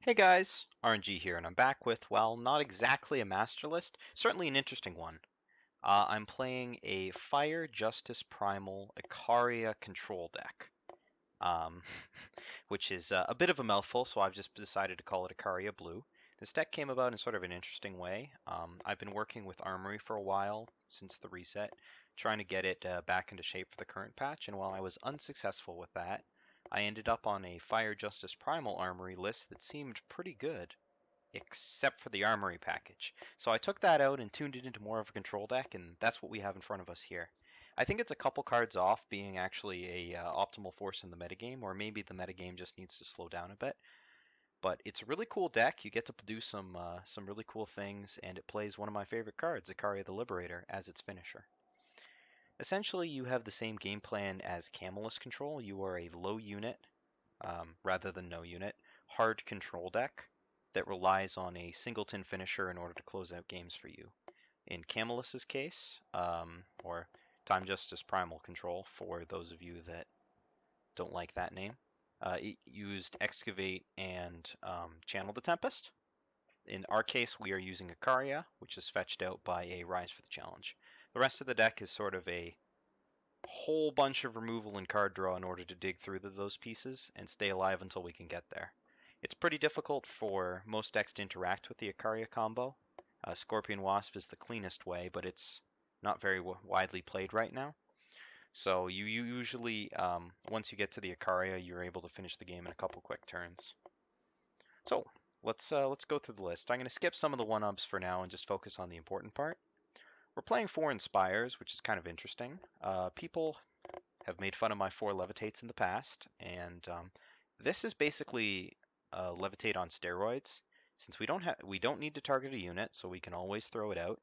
Hey guys, aReNGee here, and I'm back with, well, not exactly a Masterlist, certainly an interesting one. I'm playing a Fire Justice Primal Icaria control deck, um, which is a bit of a mouthful, so I've just decided to call it Icaria Blue. This deck came about in sort of an interesting way. I've been working with Armory for a while, since the reset, trying to get it back into shape for the current patch, and while I was unsuccessful with that, I ended up on a Fire Justice Primal Armory list that seemed pretty good, except for the Armory package. So I took that out and tuned it into more of a control deck, and that's what we have in front of us here. I think it's a couple cards off being actually a optimal force in the metagame, or maybe the metagame just needs to slow down a bit. But it's a really cool deck. You get to do some really cool things, and it plays one of my favorite cards, Icaria the Liberator, as its finisher. Essentially, you have the same game plan as Camelist Control. You are a low unit, rather than no unit, hard control deck that relies on a singleton finisher in order to close out games for you. In Camelist's case, or Time Justice Primal Control, for those of you that don't like that name, it used Excavate and Channel the Tempest. In our case, we are using Icaria, which is fetched out by a Rise for the Challenge. The rest of the deck is sort of a whole bunch of removal and card draw in order to dig through those pieces and stay alive until we can get there. It's pretty difficult for most decks to interact with the Icaria combo. Scorpion Wasp is the cleanest way, but it's not very widely played right now. So you usually, once you get to the Icaria, you're able to finish the game in a couple quick turns. So let's go through the list. I'm going to skip some of the one-ups for now and just focus on the important part. We're playing 4 Inspires, which is kind of interesting. People have made fun of my 4 Levitates in the past, and this is basically Levitate on steroids. Since we don't need to target a unit, so we can always throw it out.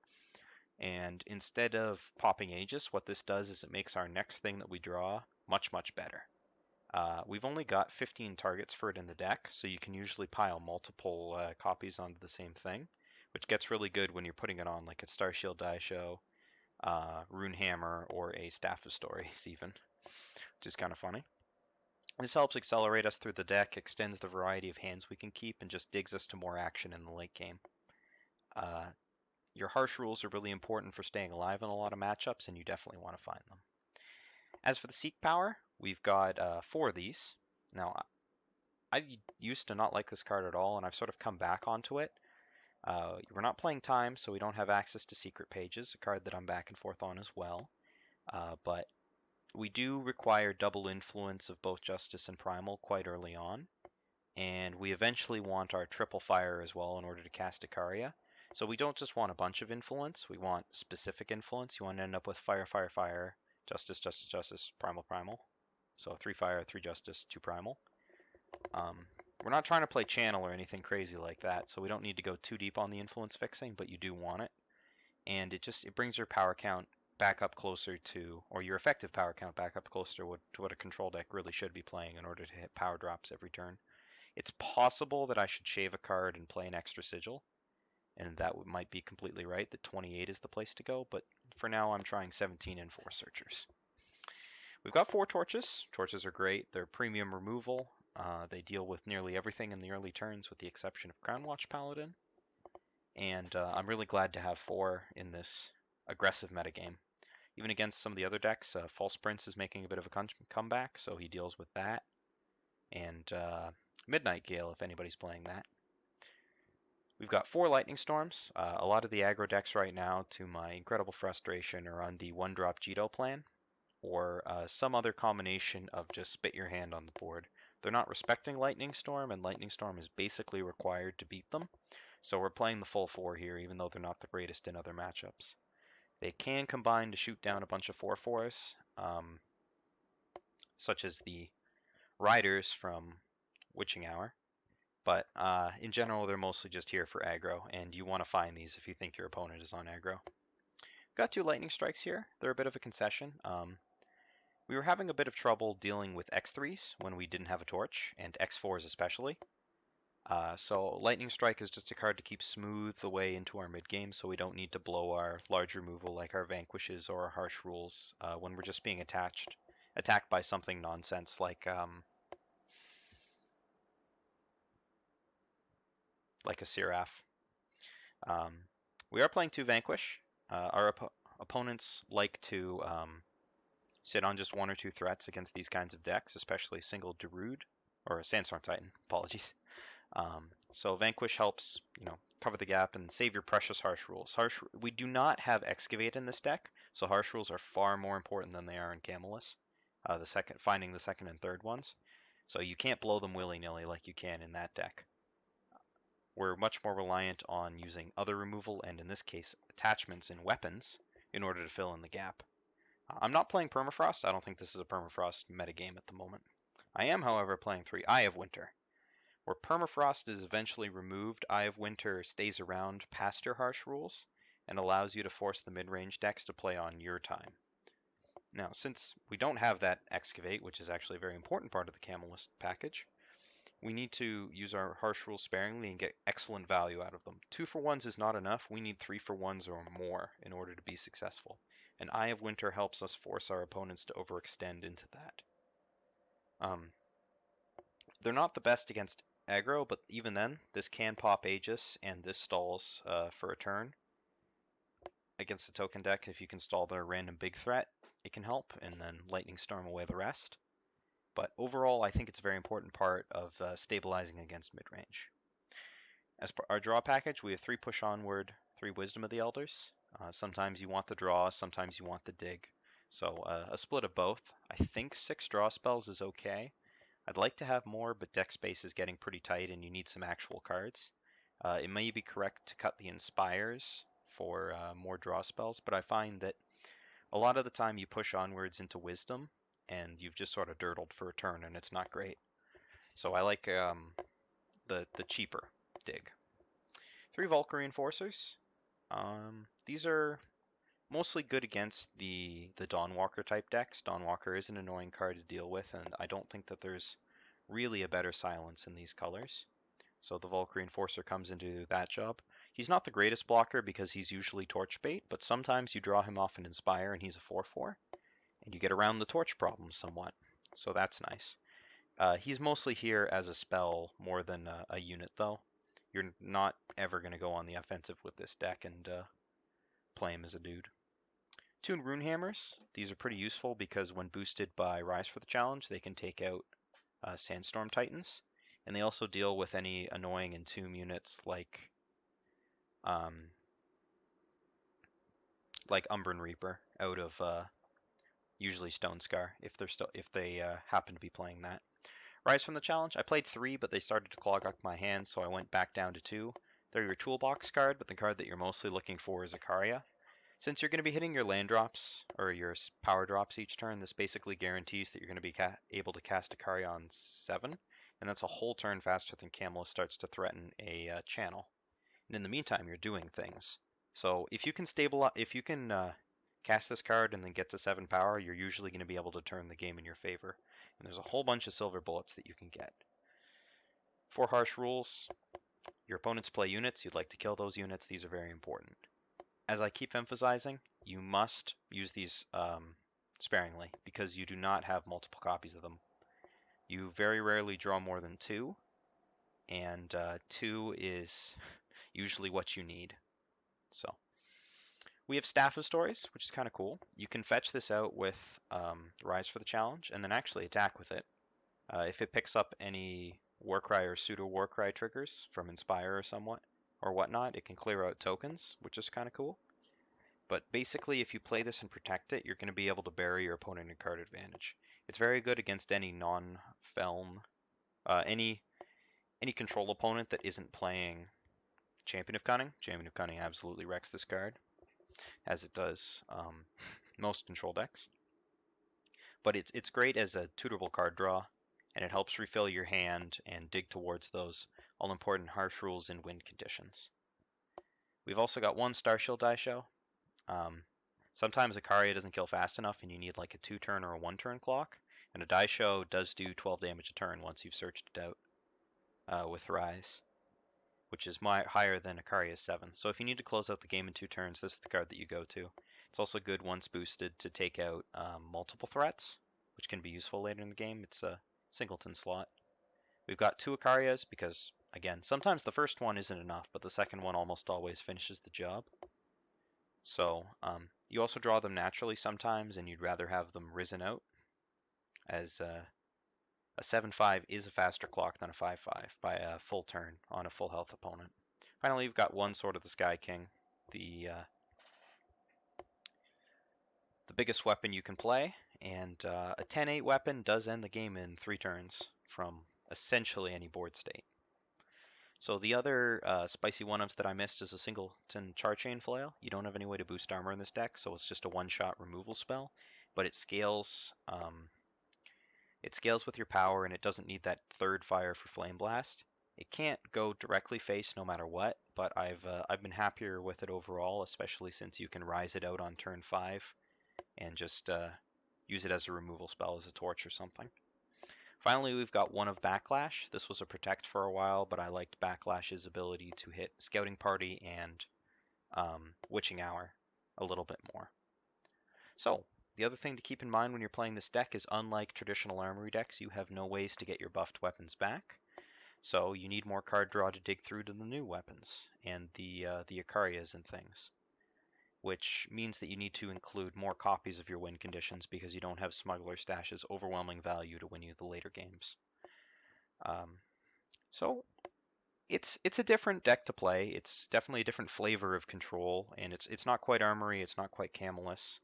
And instead of popping Aegis, what this does is it makes our next thing that we draw much, much better. We've only got 15 targets for it in the deck, so you can usually pile multiple copies onto the same thing, which gets really good when you're putting it on like a Starsteel Daisho, Runehammer, or a Staff of Stories even, which is kind of funny. This helps accelerate us through the deck, extends the variety of hands we can keep, and just digs us to more action in the late game. Your harsh rules are really important for staying alive in a lot of matchups, and you definitely want to find them. As for the Seek power, we've got 4 of these. Now, I used to not like this card at all, and I've sort of come back onto it. We're not playing time, so we don't have access to secret pages, a card that I'm back and forth on as well. But we do require double influence of both Justice and Primal quite early on, and we eventually want our triple fire as well in order to cast Icaria. So we don't just want a bunch of influence, we want specific influence. You want to end up with fire, fire, fire, Justice, Justice, Justice, Primal, Primal. So 3 fire, 3 Justice, 2 Primal. We're not trying to play channel or anything crazy like that, so we don't need to go too deep on the influence fixing, but you do want it. And it brings your power count back up closer to, or your effective power count back up closer to what a control deck really should be playing in order to hit power drops every turn. It's possible that I should shave a card and play an extra Sigil, and that might be completely right, that 28 is the place to go, but for now I'm trying 17 and 4 Searchers. We've got 4 Torches. Torches are great. They're premium removal. They deal with nearly everything in the early turns with the exception of Crownwatch Paladin. And I'm really glad to have 4 in this aggressive metagame. Even against some of the other decks, False Prince is making a bit of a comeback, so he deals with that. And Midnight Gale, if anybody's playing that. We've got 4 Lightning Storms. A lot of the aggro decks right now, to my incredible frustration, are on the 1-drop Jito plan, or some other combination of just spit your hand on the board. They're not respecting Lightning Storm, and Lightning Storm is basically required to beat them. So we're playing the full 4 here, even though they're not the greatest in other matchups. They can combine to shoot down a bunch of 4/4s, such as the Riders from Witching Hour. But in general, they're mostly just here for aggro, and you want to find these if you think your opponent is on aggro. Got 2 Lightning Strikes here. They're a bit of a concession. We were having a bit of trouble dealing with X3s when we didn't have a torch, and X4s especially. So Lightning Strike is just a card to keep smooth the way into our mid game, so we don't need to blow our large removal like our Vanquishes or our Harsh Rules when we're just being attacked by something nonsense like like a Seraph. Um, we are playing 2 Vanquish. Our opponents like to sit on just 1 or 2 threats against these kinds of decks, especially single Darude, or Sandstorm Titan, apologies. So Vanquish helps, cover the gap and save your precious Harsh Rules. We do not have Excavate in this deck, so Harsh Rules are far more important than they are in Camelus. Finding the second and third ones. So you can't blow them willy-nilly like you can in that deck. We're much more reliant on using other removal, and in this case, attachments and weapons, in order to fill in the gap. I'm not playing Permafrost. I don't think this is a Permafrost metagame at the moment. I am, however, playing 3 Eye of Winter. Where Permafrost is eventually removed, Eye of Winter stays around past your Harsh Rules, and allows you to force the mid-range decks to play on your time. Now, since we don't have that Excavate, which is actually a very important part of the Camelist package, we need to use our Harsh Rules sparingly and get excellent value out of them. 2 for 1s is not enough. We need 3 for 1s or more in order to be successful. And Eye of Winter helps us force our opponents to overextend into that. They're not the best against aggro, but even then, this can pop Aegis, and this stalls for a turn. Against a token deck, if you can stall their random big threat, it can help, and then Lightning Storm away the rest. But overall, I think it's a very important part of stabilizing against mid-range. As per our draw package, we have 3 Push Onward, 3 Wisdom of the Elders. Sometimes you want the draw, sometimes you want the dig. So a split of both. I think 6 draw spells is okay. I'd like to have more, but deck space is getting pretty tight and you need some actual cards. It may be correct to cut the Inspires for more draw spells, but I find that a lot of the time you push onwards into Wisdom, and you've just sort of dirtled for a turn, and it's not great. So I like the cheaper dig. 3 Valkyrie Enforcers. These are mostly good against the Dawnwalker type decks. Dawnwalker is an annoying card to deal with, and I don't think that there's really a better silence in these colors. So the Valkyrie Enforcer comes into that job. He's not the greatest blocker because he's usually torch bait, but sometimes you draw him off an Inspire and he's a 4/4, and you get around the torch problem somewhat. So that's nice. He's mostly here as a spell more than a unit, though. You're not ever going to go on the offensive with this deck and play him as a dude. 2 Runehammers. These are pretty useful because when boosted by Rise for the Challenge, they can take out Sandstorm Titans. And they also deal with any annoying Entomb units like Umbran Reaper out of usually Stone Scar if they happen to be playing that. Rise from the Challenge. I played 3, but they started to clog up my hands, so I went back down to 2. They're your toolbox card, but the card that you're mostly looking for is Icaria. Since you're going to be hitting your land drops, or your power drops each turn, this basically guarantees that you're going to be able to cast Icaria on 7, and that's a whole turn faster than Camelus starts to threaten a channel. And in the meantime, you're doing things. So if you can cast this card and then get to 7 power, you're usually going to be able to turn the game in your favor. And there's a whole bunch of silver bullets that you can get. 4 Harsh Rules. Your opponents play units. You'd like to kill those units. These are very important. As I keep emphasizing, you must use these sparingly because you do not have multiple copies of them. You very rarely draw more than 2, and 2 is usually what you need. So we have Staff of Stories, which is kind of cool. You can fetch this out with Rise for the Challenge and then actually attack with it. If it picks up any Warcry or pseudo Warcry triggers from Inspire or whatnot, it can clear out tokens, which is kind of cool. But basically, if you play this and protect it, you're going to be able to bury your opponent in card advantage. It's very good against any non-Feln, any control opponent that isn't playing Champion of Cunning. Champion of Cunning absolutely wrecks this card, as it does most control decks. But it's great as a tutorable card draw, and it helps refill your hand and dig towards those all-important Harsh Rules and win conditions. We've also got 1 Starsteel Daisho. Sometimes Icaria doesn't kill fast enough and you need like a 2-turn or a 1-turn clock, and a Daisho does do 12 damage a turn once you've searched it out with Rise, which is higher than Icaria's 7. So if you need to close out the game in 2 turns, this is the card that you go to. It's also good once boosted to take out multiple threats, which can be useful later in the game. It's a singleton slot. We've got 2 Icarias because Again, sometimes the first one isn't enough, but the second one almost always finishes the job. So you also draw them naturally sometimes, and you'd rather have them risen out, as a 7/5 is a faster clock than a 5/5 by a full turn on a full health opponent. Finally, you've got one Sword of the Sky King, the biggest weapon you can play, and a 10/8 weapon does end the game in 3 turns from essentially any board state. So the other spicy one-ups that I missed is a singleton Charchain Flail. You don't have any way to boost armor in this deck, so it's just a one-shot removal spell, but it scales with your power, and it doesn't need that third fire for Flame Blast. It can't go directly face no matter what, but I've been happier with it overall, especially since you can rise it out on turn 5 and just use it as a removal spell, as a torch or something. Finally, we've got one of Backlash. This was a protect for a while, but I liked Backlash's ability to hit Scouting Party and Witching Hour a little bit more. So, the other thing to keep in mind when you're playing this deck is, unlike traditional Armory decks, you have no ways to get your buffed weapons back. So you need more card draw to dig through to the new weapons and the Icarias and things, which means that you need to include more copies of your win conditions because you don't have Smuggler Stash's overwhelming value to win you the later games. So it's a different deck to play. It's definitely a different flavor of control, and it's not quite Armory, it's not quite Camelus.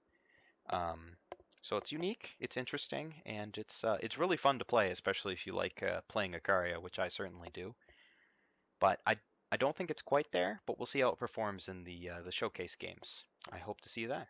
So it's unique, it's interesting, and it's really fun to play, especially if you like playing Icaria, which I certainly do. But I don't think it's quite there, but we'll see how it performs in the showcase games. I hope to see you there.